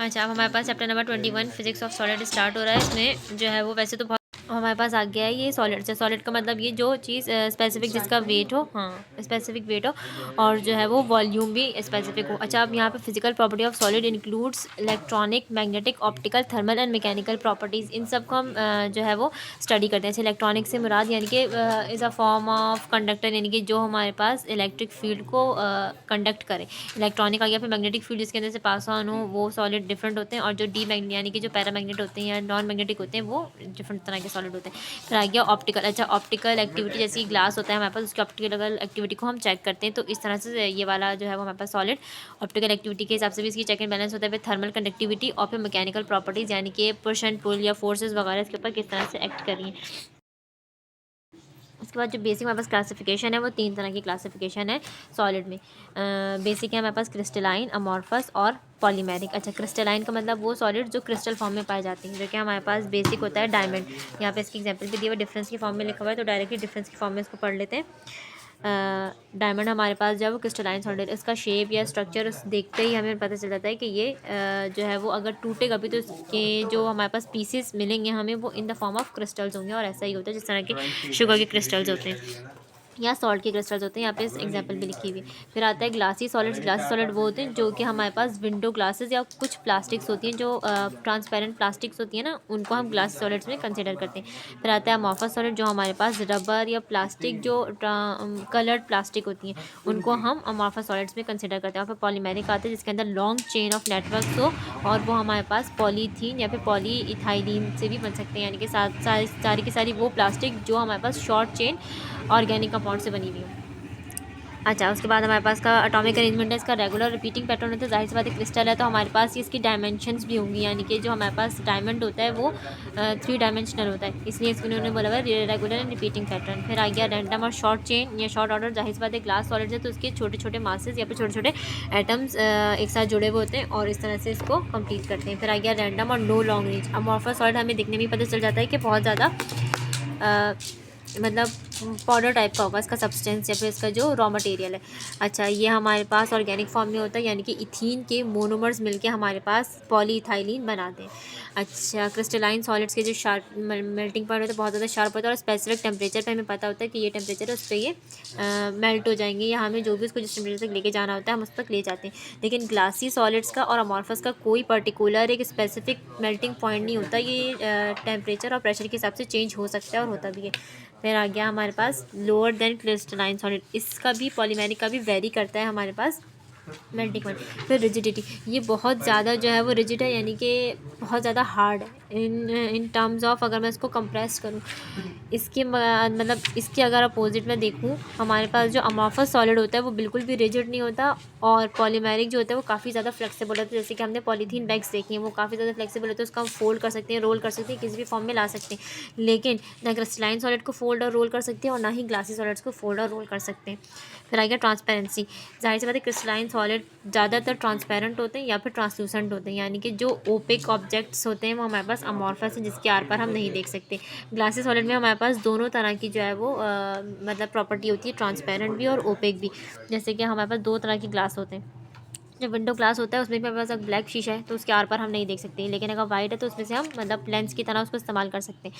अच्छा, अब हमारे पास chapter number 21 physics of solid start हो रहा है। इसमें जो है वो वैसे तो बहुत हमारे पास आ गया है ये सॉलिड से। सॉलिड का मतलब ये जो चीज़ स्पेसिफिक जिसका वेट हो, हाँ स्पेसिफिक वेट हो, और जो है वो वॉल्यूम भी स्पेसिफिक हो। अच्छा, अब यहाँ पे physical property of solid includes electronic, magnetic, optical, thermal and mechanical properties. इन सब को हम जो है वो स्टडी करते हैं। इलेक्ट्रॉनिक से मुराद यानी कि is a form of conductor, यानी कि जो हमारे पास इलेक्ट्रिक फील्ड को कंडक्ट करे। इलेक्ट्रॉनिक आ गया। फिर मैग्नेटिक फील्ड जिसके अंदर से पास ऑन हो, वो सॉलिड डिफरेंट होते हैं। और जो डी मैग्नेट यानी कि जो पैरामैग्नेट होते हैं या नॉन मैग्नेटिक होते हैं, वो डिफरेंट तरह के सॉलिड होते हैं। फिर आ गया ऑप्टिकल। अच्छा, ऑप्टिकल एक्टिविटी जैसे ग्लास होता है हमारे पास, उसकी ऑप्टिकल एक्टिविटी को हम चेक करते हैं। तो इस तरह से ये वाला जो है वो हमारे पास सॉलिड ऑप्टिकल एक्टिविटी के हिसाब से भी इसकी चेक एंड बैलेंस होता है। फिर थर्मल कंडक्टिविटी और फिर मैकेनिकल प्रॉपर्टीज़ यानी कि पुश एंड पुल या फोर्सेज वगैरह इसके ऊपर किस तरह से एक्ट कर रही हैं। उसके बाद जो बेसिक हमारे पास क्लासिफिकेशन है वो 3 तरह की क्लासिफिकेशन है सॉलिड में। बेसिक है हमारे पास क्रिस्टलाइन, अमॉर्फस और पॉलीमेरिक। अच्छा, क्रिस्टलाइन का मतलब वो सॉलिड जो क्रिस्टल फॉर्म में पाए जाते हैं, जो कि हमारे पास बेसिक होता है डायमंड। यहाँ पे इसकी एग्जांपल भी दिया हुआ, डिफरेंस की फॉर्म में लिखा हुआ है, तो डायरेक्टली डिफरेंस की फॉर्म में इसको पढ़ लेते हैं। डायमंड हमारे पास जो है वो क्रिस्टलाइन सॉलिड, इसका शेप या स्ट्रक्चर देखते ही हमें पता चल जाता है कि ये जो है वो अगर टूटेगा भी तो इसके जो हमारे पास पीसेस मिलेंगे हमें वो in the form of crystals होंगे। और ऐसा ही होता है जिस तरह के शुगर के क्रिस्टल्स होते हैं या सॉल्ट के क्रिस्टल्स होते हैं। यहाँ पे इस एग्जांपल भी लिखी हुई। फिर आता है ग्लासी सॉलिड्स। ग्लासी सॉलिड वो होते हैं जो कि हमारे पास विंडो ग्लासेस या कुछ प्लास्टिक्स होती हैं, जो ट्रांसपेरेंट प्लास्टिक्स होती हैं ना, उनको हम ग्लासी सॉलिड्स में कंसिडर करते हैं। फिर आता है अमॉर्फस सॉलिड, जो हमारे पास रबर या प्लास्टिक जो कलर्ड प्लास्टिक होती हैं उनको हम अमॉर्फस सॉलिड्स में कंसिडर करते हैं। और फिर पॉलीमेरिक आते हैं जिसके अंदर लॉन्ग चेन ऑफ नेटवर्क्स हो, और वो हमारे पास पॉलीथीन या फिर पॉली इथाइलिन से भी बन सकते हैं, यानी कि सारी की सारी वो प्लास्टिक जो हमारे पास शॉर्ट चेन ऑर्गेनिक कंपाउंड से बनी हुई है। अच्छा, उसके बाद हमारे पास का एटॉमिक अरेंजमेंट है, इसका रेगुलर रिपीटिंग पैटर्न होता है। जाहिर सी बात है क्रिस्टल है तो हमारे पास इसकी डायमेंशंस भी होंगी, यानी कि जो हमारे पास डायमंड होता है वो 3 डायमेंशनल होता है, इसलिए इसको उन्होंने बोला हुआ है रेगुलर एंड रिपीटिंग पैटर्न। फिर आ गया रैंडम और शॉर्ट चेन या शॉर्ट ऑर्डर। जाहिर सी बात है ग्लास सॉलिड है तो उसके छोटे छोटे मासेस या फिर छोटे छोटे एटम्स एक साथ जुड़े हुए होते हैं और इस तरह से इसको कंप्लीट करते हैं। फिर आ गया रैंडम और no long range. Amorphous solid हमें दिखने में पता चल जाता है कि बहुत ज़्यादा मतलब पाउडर टाइप का होगा इसका सब्सटेंस या फिर इसका जो रॉ मटेरियल है। अच्छा, ये हमारे पास ऑर्गेनिक फॉर्म में होता है, यानी कि इथीन के मोनोमर्स मिलके हमारे पास पॉलीइथाइलिन बनाते हैं। अच्छा, क्रिस्टलाइन सॉलिड्स के जो शार्प मेल्टिंग पॉइंट होता है बहुत ज़्यादा शार्प होता है और स्पेसिफिक टेम्परेचर पे हमें पता होता है कि ये टेम्परेचर है उस पर ये मेल्ट हो जाएंगे, या हमें जो भी उसको जिस टेम्परेचर तक लेके जाना होता है हम उस तक ले जाते हैं। लेकिन ग्लासी सॉलिड्स का और अमॉर्फस का कोई पर्टिकुलर एक स्पेसिफिक मेल्टिंग पॉइंट नहीं होता, ये टेम्परेचर और प्रेशर के हिसाब से चेंज हो सकता है और होता भी है। फिर आ गया हमारे पास लोअर देन क्रिस्टलाइन सॉलिड, इसका भी पॉलीमेरिक का भी वेरी करता है हमारे पास मेल्टिंग पॉइंट। फिर रिजिडिटी, ये बहुत ज़्यादा जो है वो रिजिड है, यानी कि बहुत ज़्यादा हार्ड है इन टर्म्स ऑफ, अगर मैं इसको कंप्रेस करूँ इसके मतलब इसके अगर अपोजिट में देखूँ, हमारे पास जो अमॉर्फस सॉलिड होता है वो बिल्कुल भी रिजिड नहीं होता, और पॉलीमेरिक जो होता है वो काफ़ी ज़्यादा फ्लेक्सिबल होता है। जैसे कि हमने पॉलीथीन बैग्स देखी हैं, वो काफ़ी ज़्यादा फ्लेक्सिबल होते हैं, उसको हम फोल्ड कर सकते हैं, रोल कर सकते हैं, किसी भी फॉर्म में ला सकते हैं। लेकिन ना क्रिस्टलाइन सॉलिड को फोल्ड और रोल कर सकते हैं और ना ही ग्लासी सॉलिड्स को फोल्ड और रोल कर सकते हैं। फिर आ गया ट्रांसपेरेंसी। जाहिर सी बात है क्रिस्टलाइन सॉलिड ज़्यादातर ट्रांसपेरेंट होते हैं या फिर ट्रांसलूसेंट होते हैं, यानी कि जो ओपेक ऑब्जेक्ट्स होते हैं वो हमारे पास अमॉर्फस है जिसके आर पर हम नहीं देख सकते। ग्लासी सॉलिड में हमारे पास दोनों तरह की जो है वो मतलब प्रॉपर्टी होती है, ट्रांसपेरेंट भी और ओपेक भी। जैसे कि हमारे पास 2 तरह की ग्लास होते हैं। जो विंडो ग्लास होता है उसमें भी हमारे पास अगर ब्लैक शीशा है तो उसके आर पर हम नहीं देख सकते, लेकिन अगर वाइट है तो उसमें से हम मतलब लेंस की तरह उसको इस्तेमाल कर सकते हैं।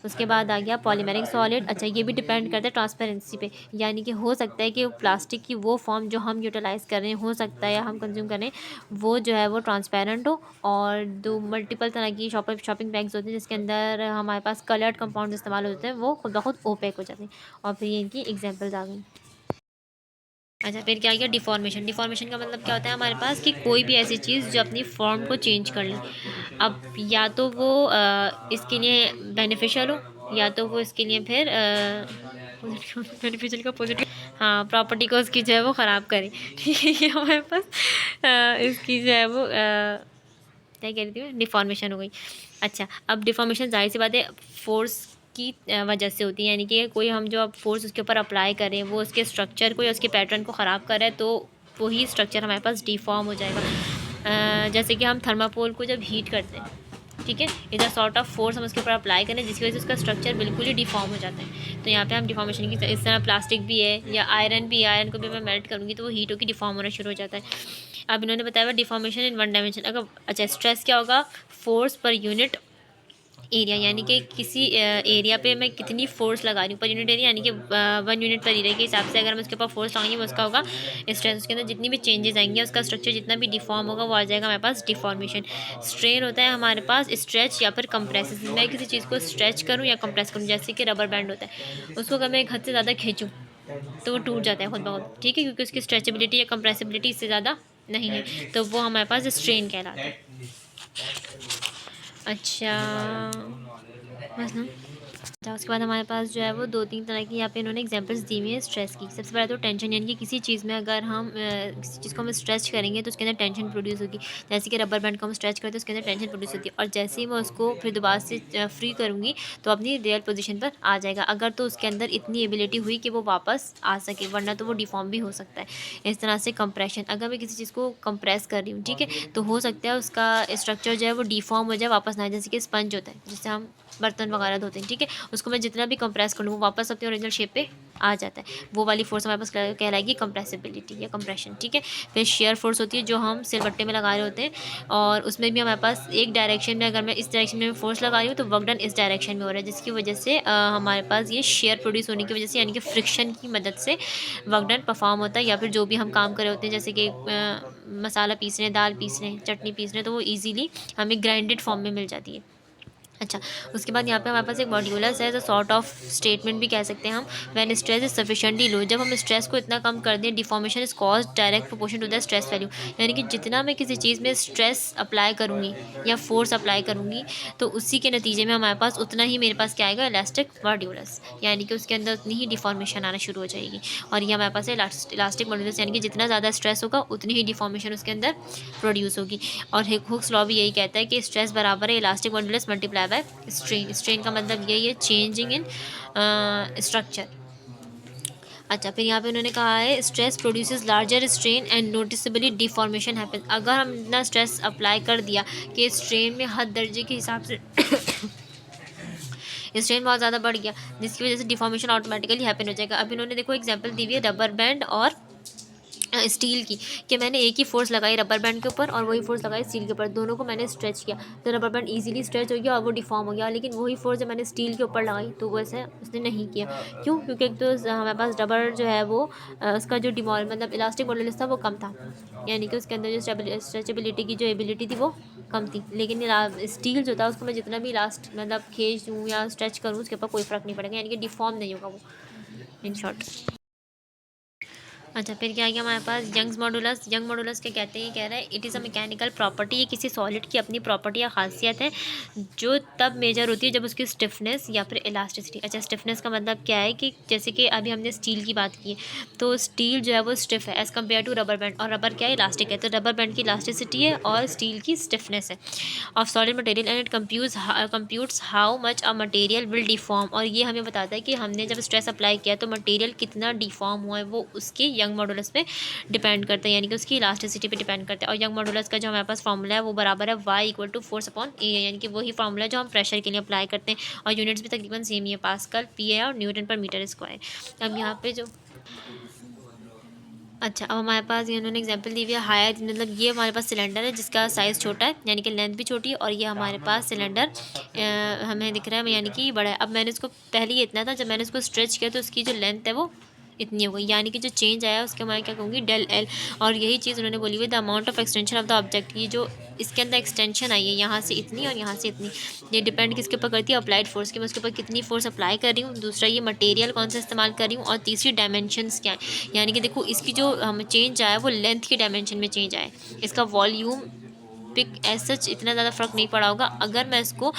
उसके बाद आ गया पॉलीमेरिक सॉलिड। अच्छा, ये भी डिपेंड करता है ट्रांसपेरेंसी पे, यानी कि हो सकता है कि प्लास्टिक की वो फॉर्म जो हम यूटिलाइज़ कर रहे हैं, हो सकता है या हम कंज्यूम करें, वो जो है वो ट्रांसपेरेंट हो। और दो मल्टीपल तरह की शॉपिंग बैग्स होती हैं जिसके अंदर हमारे पास कलर्ड कंपाउंड इस्तेमाल होते हैं, वो खुद ब खुद ओपेक हो जाते हैं। और फिर ये इनकी एग्जाम्पल्स आ गई। अच्छा, फिर क्या गया डिफॉर्मेशन। डिफॉर्मेशन का मतलब क्या होता है हमारे पास कि कोई भी ऐसी चीज़ जो अपनी फॉर्म को चेंज कर ले। अब या तो वो इसके लिए बेनिफिशियल हो, या तो वो इसके लिए फिर बेनिफिशियल का पॉजिटिव, हाँ प्रॉपर्टी को उसकी जो है वो ख़राब करे। ठीक है, ये हमारे पास इसकी जो है वो क्या कह रही थी मैं, डिफॉर्मेशन हो गई। अच्छा, अब डिफॉर्मेशन जाहिर सी बात है फोर्स की वजह से होती है, यानी कि कोई हम जो अब फोर्स उसके ऊपर अप्लाई करें वो उसके स्ट्रक्चर को या उसके पैटर्न को ख़राब कर रहा है तो वही स्ट्रक्चर हमारे पास डिफॉर्म हो जाएगा। जैसे कि हम थर्माकोल को जब हीट करते हैं, ठीक है। इधर सॉर्ट ऑफ फोर्स हम उसके ऊपर अप्लाई करें जिसकी वजह से उसका स्ट्रक्चर बिल्कुल ही डिफॉर्म हो जाता है। तो यहाँ पे हम डिफॉर्मेशन की इस तरह प्लास्टिक भी है या आयरन भी, आयरन को भी मैं मेल्ट करूँगी तो वो हीट होकर डिफॉर्म होना शुरू हो जाता है। अब इन्होंने बताया हुआ डिफॉर्मेशन इन वन डायमेंशन। अगर अच्छा, स्ट्रेस क्या होगा, फोर्स पर यूनिट एरिया, यानी कि किसी एरिया पे मैं कितनी फोर्स लगा रही हूँ पर यूनिट एरिया, यानी कि 1 यूनिट पर एरिया के हिसाब से अगर हम उसके ऊपर फोर्स लगाएंगे वो उसका होगा स्ट्रेस। उसके अंदर जितनी भी चेंजेस आएंगे उसका स्ट्रक्चर जितना भी डिफॉर्म होगा वो आ जाएगा हमारे पास डिफॉर्मेशन। स्ट्रेन होता है हमारे पास स्ट्रेच या फिर कंप्रेस। मैं किसी चीज़ को स्ट्रेच करूँ या कंप्रेस करूँ, जैसे कि रबर बैंड होता है, उसको अगर मैं एक हद से ज़्यादा खींचूँ तो वो टूट जाता है खुद ब खुद, ठीक है, क्योंकि उसकी स्ट्रेचेबिलिटी या कंप्रेसिबिलिटी इससे ज़्यादा नहीं है, तो वो हमारे पास स्ट्रेन कहलाता है। अच्छा, बस ना। अच्छा, उसके बाद हमारे पास जो है वो 2-3 तरह की यहाँ पे इन्होंने एग्जांपल्स दी हुई हैं स्ट्रेस की। सबसे पहले तो टेंशन, यानी कि किसी चीज़ में अगर हम किसी चीज़ को हम स्ट्रेच करेंगे तो उसके अंदर टेंशन प्रोड्यूस होगी। जैसे कि रबर बैंड को हम स्ट्रेच करते हैं उसके अंदर टेंशन प्रोड्यूस होती है, और जैसे ही मैं उसको फिर दोबारा से फ्री करूँगी तो अपनी रियल पोजीशन पर आ जाएगा, अगर तो उसके अंदर इतनी एबिलिटी हुई कि वो वापस आ सके, वरना तो वो डिफॉर्म भी हो सकता है। इस तरह से कंप्रेशन, अगर मैं किसी चीज़ को कंप्रेस कर रही हूँ, ठीक है, तो हो सकता है उसका स्ट्रक्चर जो है वो डिफॉर्म हो जाए, वापस ना आए। जैसे कि स्पंज होता है जिससे हम बर्तन वगैरह धोते हैं, ठीक है, उसको मैं जितना भी कंप्रेस कर लूँ वो वापस अपने ओरिजिनल शेप पे आ जाता है। वो वाली फोर्स हमारे पास कहलाएगी कंप्रेसिबिलिटी या कंप्रेशन, ठीक है। फिर शेयर फोर्स होती है जो हम सिलबट्टे में लगा रहे होते हैं, और उसमें भी हमारे पास एक डायरेक्शन में, अगर मैं इस डायरेक्शन में फोर्स लगा रही हूँ तो वर्क डन इस डायरेक्शन में हो रहा है, जिसकी वजह से हमारे पास ये शेयर प्रोड्यूस होने की वजह से, यानी कि फ्रिक्शन की मदद से वर्क डन परफॉर्म होता है। या फिर जो भी हम काम कर रहे होते हैं, जैसे कि मसाला पीस रहे हैं, दाल पीस रहे हैं, चटनी पीस रहे हैं, तो वो ईजिली हमें ग्राइंडेड फॉर्म में मिल जाती है। अच्छा, उसके बाद यहाँ पे हमारे पास एक मॉड्यूलस है, सॉर्ट ऑफ स्टेटमेंट भी कह सकते हैं हम। When stress is sufficiently low, जब हम स्ट्रेस को इतना कम कर दें, deformation is cause direct proportion to the stress value, यानी कि जितना मैं किसी चीज़ में स्ट्रेस अप्लाई करूँगी या फोर्स अप्लाई करूँगी तो उसी के नतीजे में हमारे पास उतना ही मेरे पास क्या आएगा, इलास्टिक मॉड्यूलस, यानी कि उसके अंदर उतनी ही डिफॉर्मेशन आना शुरू हो जाएगी। और ये हमारे पास है इलास्टिक मॉड्यूलस, यानी कि जितना ज़्यादा स्ट्रेस होगा उतनी ही डिफॉर्मेशन उसके अंदर प्रोड्यूस होगी। और हुक्स लॉ भी यही कहता है कि स्ट्रेस बराबर है elastic modulus multiply by strain. Strain का मतलब यही है चेंजिंग इन स्ट्रक्चर। अच्छा, फिर यहाँ पे उन्होंने कहा है stress produces larger strain and noticeably deformation happen. अगर हम इतना स्ट्रेस अप्लाई कर दिया कि स्ट्रेन में हद दर्जे के हिसाब से स्ट्रेन बहुत ज़्यादा बढ़ गया, जिसकी वजह से डिफॉर्मेशन ऑटोमेटिकली हैपन हो जाएगा। अब इन्होंने देखो एग्जांपल दी हुई है रबर बैंड और स्टील की, कि मैंने एक ही फोर्स लगाई रबर बैंड के ऊपर और वही फोर्स लगाई स्टील के ऊपर, दोनों को मैंने स्ट्रेच किया तो रबर बैंड इजीली स्ट्रेच हो गया और वो डिफॉर्म हो गया। लेकिन वही फोर्स जब मैंने स्टील के ऊपर लगाई तो वो ऐसे उसने नहीं किया। क्यों? क्योंकि एक तो हमारे पास रबर जो है वो उसका जो मतलब इलास्टिक मॉडुलस था वो कम था, यानी कि उसके अंदर जो स्ट्रेचेबिलिटी की जो एबिलिटी थी वो कम थी। लेकिन स्टील जो था उसको मैं जितना भी मतलब खींच दूँ या स्ट्रेच करूँ उसके ऊपर कोई फ़र्क नहीं पड़ेगा, यानी कि डिफॉर्म नहीं होगा वो, इन शॉर्ट। अच्छा, फिर क्या आ गया हमारे पास यंग्स मॉडुलस। यंग मॉडुलस क्या कहते हैं, ये कह रहा है it is a mechanical property, ये किसी सॉलिड की अपनी प्रॉपर्टी या खासियत है जो तब मेजर होती है जब उसकी स्टिफनेस या फिर इलास्टिसिटी। अच्छा, स्टिफनेस का मतलब क्या है कि जैसे कि अभी हमने स्टील की बात की तो स्टील जो है वो स्टिफ है as compare to rubber band, और रबर क्या है, इलास्टिक है। तो रबर बैंड की इलास्टिसिटी है और स्टील की स्टिफनेस है of solid material, and it computes how much a material will deform. और ये हमें बताता है कि हमने जब स्ट्रेस अप्लाई किया तो मटेरियल कितना डिफॉर्म हुआ है, वो उसके यंग मॉडुलस पे डिपेंड करता है, यानी कि उसकी इलास्टिसिटी पे डिपेंड करता है। और यंग मॉडुलस का जो हमारे पास फॉर्मूला है वो बराबर है y = फोर्स अपॉन ए, यानी कि वही फॉर्मूला जो हम प्रेशर के लिए अप्लाई करते हैं, और यूनिट्स भी तकरीबन सेम ही है, पास्कल, PA और न्यूटन पर मीटर स्क्वायर। अब यहाँ पे जो अच्छा, अब हमारे पास ये उन्होंने एग्जांपल दी हुई है हायर, मतलब ये हमारे पास सिलेंडर है जिसका साइज़ छोटा है, यानी कि लेंथ भी छोटी है, और ये हमारे पास सिलेंडर हमें दिख रहा है, यानी कि बड़ा है। अब मैंने इसको पहले ये इतना था, जब मैंने इसको स्ट्रेच किया तो उसकी जो लेंथ है वो इतनी हो गई, यानी कि जो चेंज आया उसके मैं क्या कहूँगी, डेल एल। और यही चीज़ उन्होंने बोली हुई the amount of extension of the object, ये जो इसके अंदर एक्सटेंशन आई है यहाँ से इतनी और यहाँ से इतनी, ये डिपेंड किसके ऊपर करती है, अप्लाइड फोर्स के, मैं उसके ऊपर कितनी फोर्स अप्लाई कर रही हूँ, दूसरा ये मटेरियल कौन सा इस्तेमाल कर रही हूँ, और तीसरी डायमेंशंस क्या है, यानी कि देखो इसकी जो हम चेंज आया वो लेंथ के डायमेंशन में चेंज आया, इसका वॉल्यूम पिक एज सच इतना ज़्यादा फ़र्क नहीं पड़ा होगा अगर मैं इसको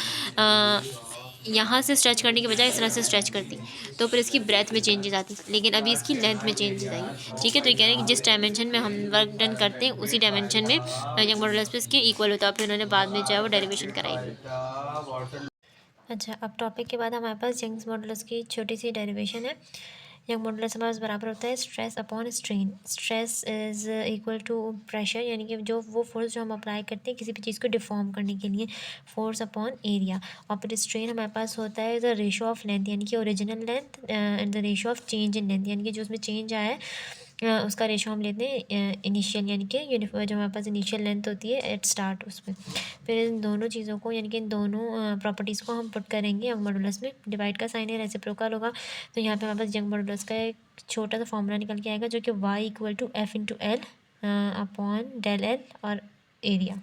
यहाँ से स्ट्रेच करने के बजाय इस तरह से स्ट्रेच करती तो फिर इसकी ब्रेथ में चेंजेस आती, लेकिन अभी इसकी लेंथ में चेंजेस आई। ठीक है, तो ये कह रहे हैं कि जिस डायमेंशन में हम वर्क डन करते हैं उसी डायमेंशन में यंग मॉडुलस पे इसके इक्वल होता है। फिर उन्होंने बाद में जो है वो डेरिवेशन कराई। अच्छा, अब टॉपिक के बाद हमारे पास यंग्स मॉडुलस की छोटी सी डेरिवेशन है। यंग मॉडुलस हमारे पास बराबर होता है stress upon strain. Stress is equal to pressure, यानी कि जो वो फोर्स जो हम अप्लाई करते हैं किसी भी चीज़ को डिफॉर्म करने के लिए, फोर्स अपॉन एरिया। और फिर स्ट्रेन हमारे पास होता है द रेशो ऑफ लेंथ, यानी कि original length and the ratio of change in length, यानी कि जो उसमें चेंज आया है उसका रेशो हम लेते हैं इनिशियल, यानी कि जो हमारे पास इनिशियल लेंथ होती है एट स्टार्ट उसमें। फिर इन दोनों चीज़ों को, यानी कि इन दोनों प्रॉपर्टीज़ को हम पुट करेंगे यंग मॉडुलस में। डिवाइड का साइन है, रेसिप्रोकल होगा, तो यहाँ पे हमारे पास यंग मॉडुलस का एक छोटा सा फॉर्मूला निकल के आएगा जो कि y equal to F into L upon del L और एरिया।